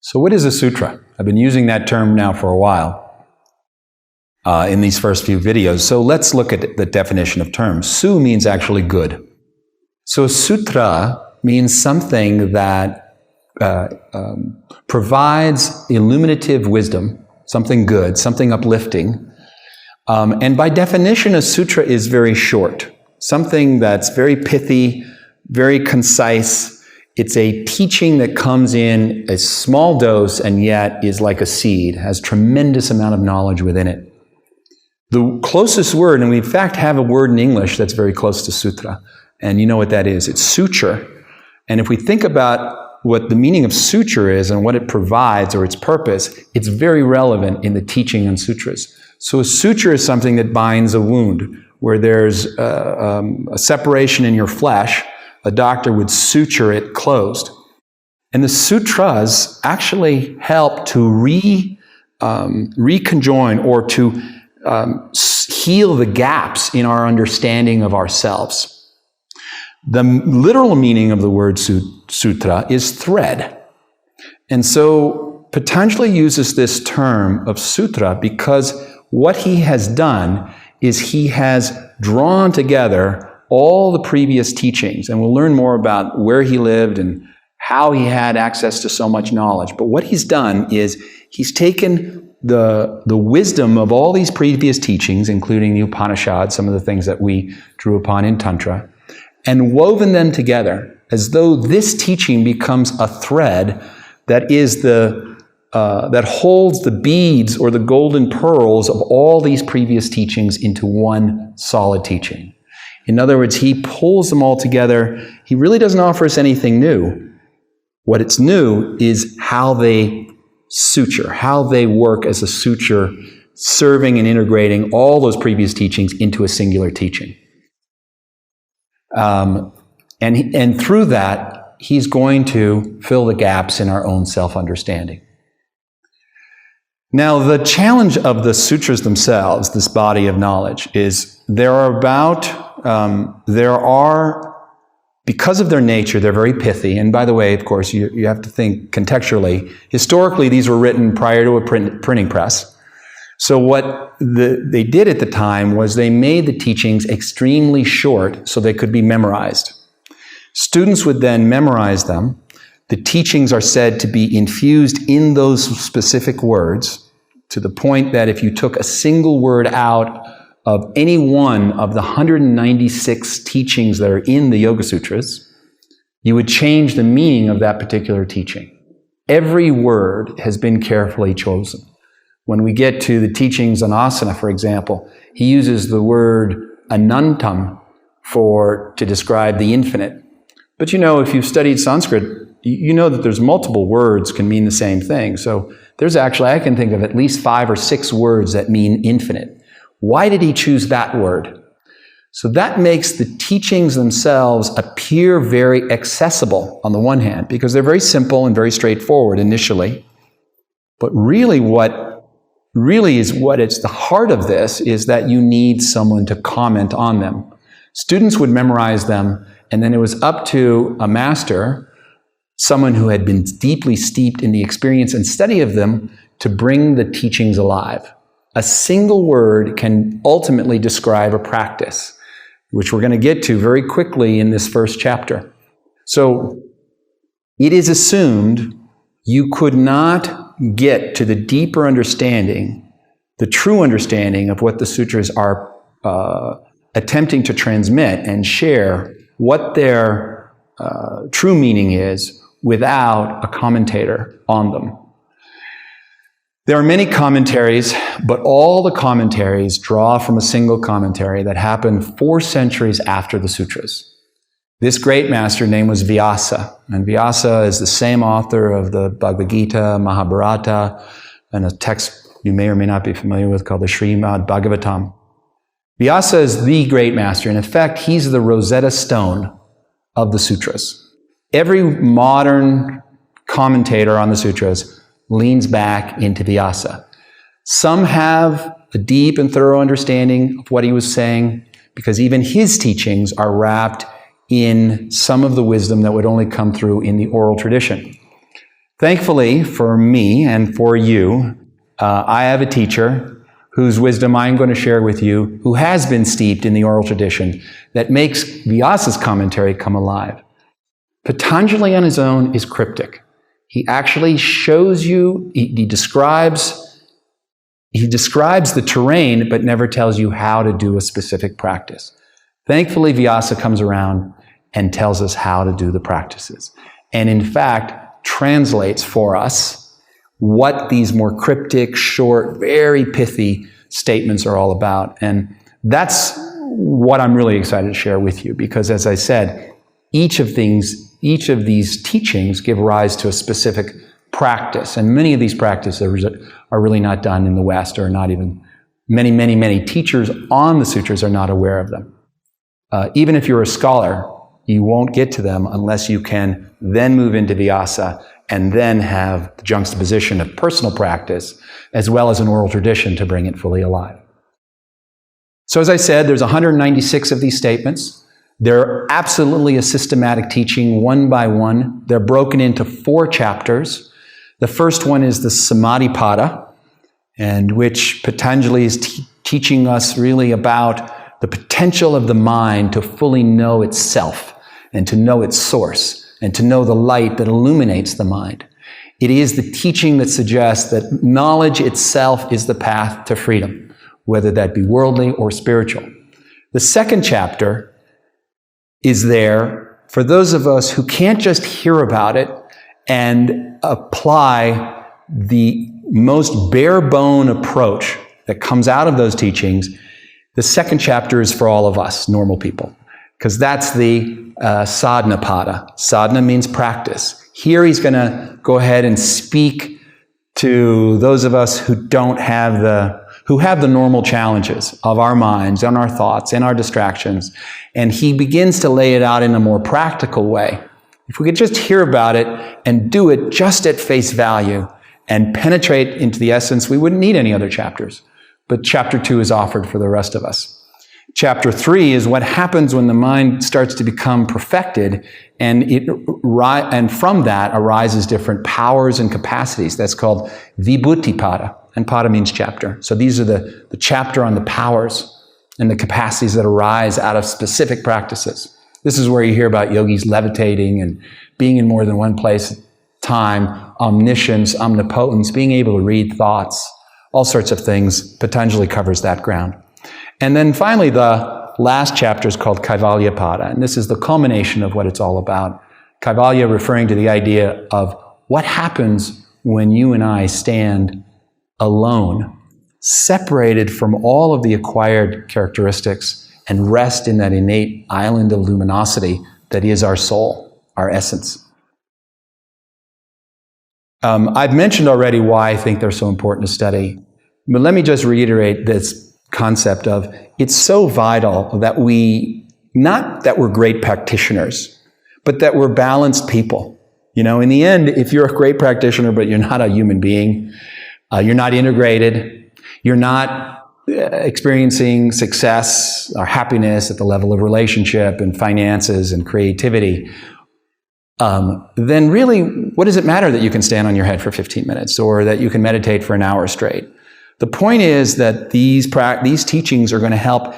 So what is a sutra? I've been using that term now for a while in these first few videos. So let's look at the definition of terms. Su means actually good. So a sutra means something that provides illuminative wisdom, something good, something uplifting. And by definition, a sutra is very short, something that's very pithy, very concise. It's a teaching that comes in a small dose and yet is like a seed, has tremendous amount of knowledge within it. The closest word, and we in fact have a word in English that's very close to sutra, and you know what that is. It's suture. And if we think about what the meaning of suture is and what it provides or its purpose, it's very relevant in the teaching on sutras. So a suture is something that binds a wound. Where there's a separation in your flesh, a doctor would suture it closed. And the sutras actually help to reconjoin or to heal the gaps in our understanding of ourselves. The literal meaning of the word sutra is thread. And so Patanjali uses this term of sutra because what he has done is he has drawn together all the previous teachings, and we'll learn more about where he lived and how he had access to so much knowledge. But what he's done is he's taken the wisdom of all these previous teachings, including the Upanishads, some of the things that we drew upon in Tantra, and woven them together as though this teaching becomes a thread that is that holds the beads or the golden pearls of all these previous teachings into one solid teaching. In other words, he pulls them all together. He really doesn't offer us anything new. What it's new is how they suture, how they work as a suture, serving and integrating all those previous teachings into a singular teaching. And through that, he's going to fill the gaps in our own self-understanding. Now, the challenge of the sutras themselves, this body of knowledge, is because of their nature, they're very pithy. And by the way, of course, you have to think contextually. Historically, these were written prior to a printing press. So what they did at the time was they made the teachings extremely short so they could be memorized. Students would then memorize them. The teachings are said to be infused in those specific words, to the point that if you took a single word out of any one of the 196 teachings that are in the Yoga Sutras, you would change the meaning of that particular teaching. Every word has been carefully chosen. When we get to the teachings on asana, for example, he uses the word anantam to describe the infinite. But you know, if you've studied Sanskrit, you know that there's multiple words can mean the same thing. So there's actually, I can think of at least 5 or 6 words that mean infinite. Why did he choose that word? So that makes the teachings themselves appear very accessible on the one hand, because they're very simple and very straightforward initially. But really it's the heart of this is that you need someone to comment on them. Students would memorize them, and then it was up to a master, someone who had been deeply steeped in the experience and study of them, to bring the teachings alive. A single word can ultimately describe a practice, which we're going to get to very quickly in this first chapter. So it is assumed you could not get to the deeper understanding, the true understanding of what the sutras are attempting to transmit and share, what their true meaning is, without a commentator on them. There are many commentaries, but all the commentaries draw from a single commentary that happened 4 centuries after the sutras. This great master name was Vyasa, and Vyasa is the same author of the Bhagavad Gita, Mahabharata, and a text you may or may not be familiar with called the Srimad Bhagavatam. Vyasa is the great master. In effect, he's the Rosetta Stone of the sutras. Every modern commentator on the sutras leans back into Vyasa. Some have a deep and thorough understanding of what he was saying, because even his teachings are wrapped in some of the wisdom that would only come through in the oral tradition. Thankfully for me and for you, I have a teacher whose wisdom I'm going to share with you, who has been steeped in the oral tradition that makes Vyasa's commentary come alive. Patanjali on his own is cryptic. He actually shows you, he describes the terrain, but never tells you how to do a specific practice. Thankfully, Vyasa comes around and tells us how to do the practices. And in fact, translates for us what these more cryptic, short, very pithy statements are all about. And that's what I'm really excited to share with you, because as I said, each of these teachings give rise to a specific practice. And many of these practices are really not done in the West, or not even many teachers on the sutras are not aware of them. Even if you're a scholar, you won't get to them unless you can then move into Vyasa and then have the juxtaposition of personal practice as well as an oral tradition to bring it fully alive. So as I said, there's 196 of these statements. They're absolutely a systematic teaching, one by one. They're broken into 4 chapters. The first one is the Samadhi Pada, and which Patanjali is teaching us really about the potential of the mind to fully know itself and to know its source and to know the light that illuminates the mind. It is the teaching that suggests that knowledge itself is the path to freedom, whether that be worldly or spiritual. The second chapter is there for those of us who can't just hear about it and apply the most bare bone approach that comes out of those teachings. The second chapter is for all of us, normal people, because that's the sadhana pada. Sadhana means practice. Here he's going to go ahead and speak to those of us who have the normal challenges of our minds and our thoughts and our distractions. And he begins to lay it out in a more practical way. If we could just hear about it and do it just at face value and penetrate into the essence, we wouldn't need any other chapters. But chapter 2 is offered for the rest of us. Chapter 3 is what happens when the mind starts to become perfected, and from that arises different powers and capacities. That's called Vibhuti Pada, and Pada means chapter. So these are the chapter on the powers and the capacities that arise out of specific practices. This is where you hear about yogis levitating and being in more than one place at a time, omniscience, omnipotence, being able to read thoughts, all sorts of things. Patanjali covers that ground. And then finally, the last chapter is called Kaivalya Pada, and this is the culmination of what it's all about. Kaivalya referring to the idea of what happens when you and I stand alone, separated from all of the acquired characteristics, and rest in that innate island of luminosity that is our soul, our essence. I've mentioned already why I think they're so important to study, but let me just reiterate this concept of it's so vital that not that we're great practitioners, but that we're balanced people. You know, in the end, if you're a great practitioner, but you're not a human being, you're not integrated, you're not experiencing success or happiness at the level of relationship and finances and creativity, then really, what does it matter that you can stand on your head for 15 minutes or that you can meditate for an hour straight? The point is that these teachings are going to help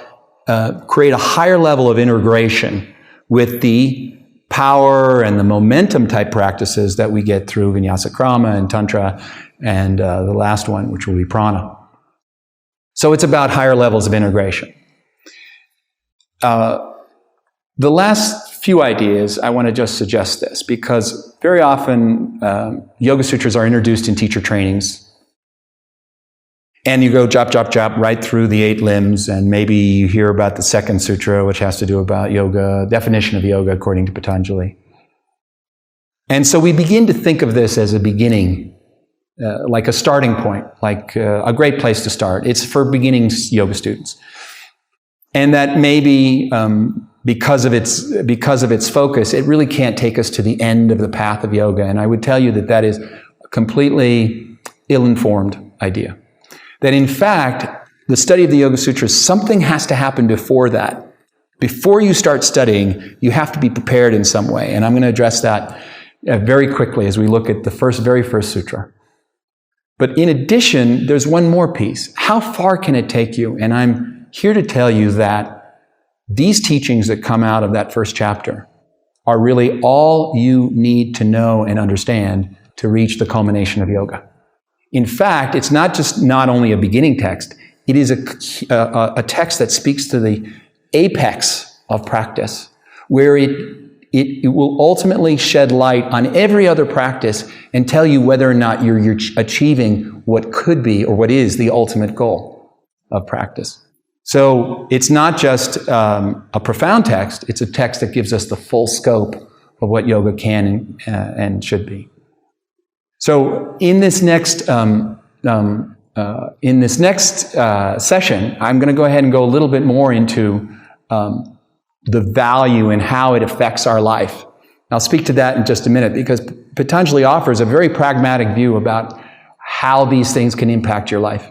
create a higher level of integration with the power and the momentum type practices that we get through Vinyasa Krama and Tantra and the last one, which will be Prana. So it's about higher levels of integration. The last few ideas, I want to just suggest this, because very often Yoga Sutras are introduced in teacher trainings. And you go chop, chop, chop right through the 8 limbs, and maybe you hear about the second sutra, which has to do about yoga, definition of yoga according to Patanjali. And so we begin to think of this as a beginning, like a starting point, like a great place to start. It's for beginning yoga students. And that maybe because of its focus, it really can't take us to the end of the path of yoga. And I would tell you that is a completely ill-informed idea. That in fact, the study of the Yoga Sutras, something has to happen before that. Before you start studying, you have to be prepared in some way. And I'm going to address that very quickly as we look at the very first sutra. But in addition, there's one more piece. How far can it take you? And I'm here to tell you that these teachings that come out of that first chapter are really all you need to know and understand to reach the culmination of yoga. In fact, it's not only a beginning text, it is a text that speaks to the apex of practice, where it will ultimately shed light on every other practice and tell you whether or not you're achieving what could be or what is the ultimate goal of practice. So it's not just a profound text, it's a text that gives us the full scope of what yoga can and should be. So in this next session, I'm going to go ahead and go a little bit more into the value and how it affects our life. I'll speak to that in just a minute, because Patanjali offers a very pragmatic view about how these things can impact your life.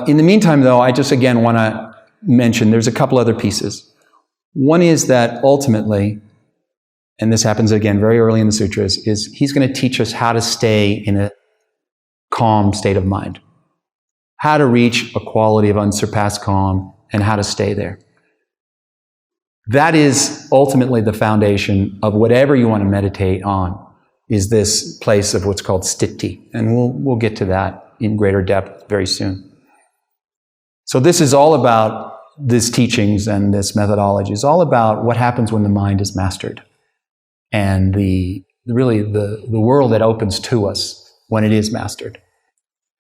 In the meantime, though, I just again want to mention there's a couple other pieces. One is that ultimately, and this happens again very early in the sutras, is he's going to teach us how to stay in a calm state of mind, how to reach a quality of unsurpassed calm, and how to stay there. That is ultimately the foundation of whatever you want to meditate on, is this place of what's called sthiti. And we'll get to that in greater depth very soon. So this is all about, these teachings and this methodology is all about what happens when the mind is mastered, and the world that opens to us when it is mastered.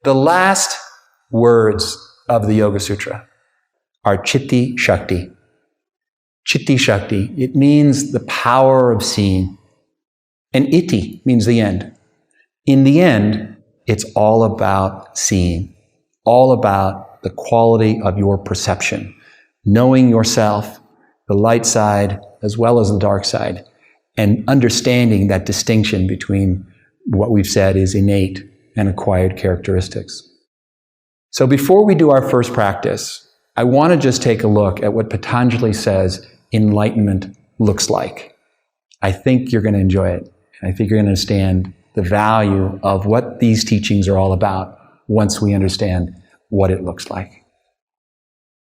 The last words of the Yoga Sutra are Chitti Shakti. Chitti Shakti, it means the power of seeing. And Iti means the end. In the end, it's all about seeing, all about the quality of your perception, knowing yourself, the light side as well as the dark side, and understanding that distinction between what we've said is innate and acquired characteristics. So before we do our first practice, I want to just take a look at what Patanjali says enlightenment looks like. I think you're going to enjoy it. I think you're going to understand the value of what these teachings are all about once we understand what it looks like.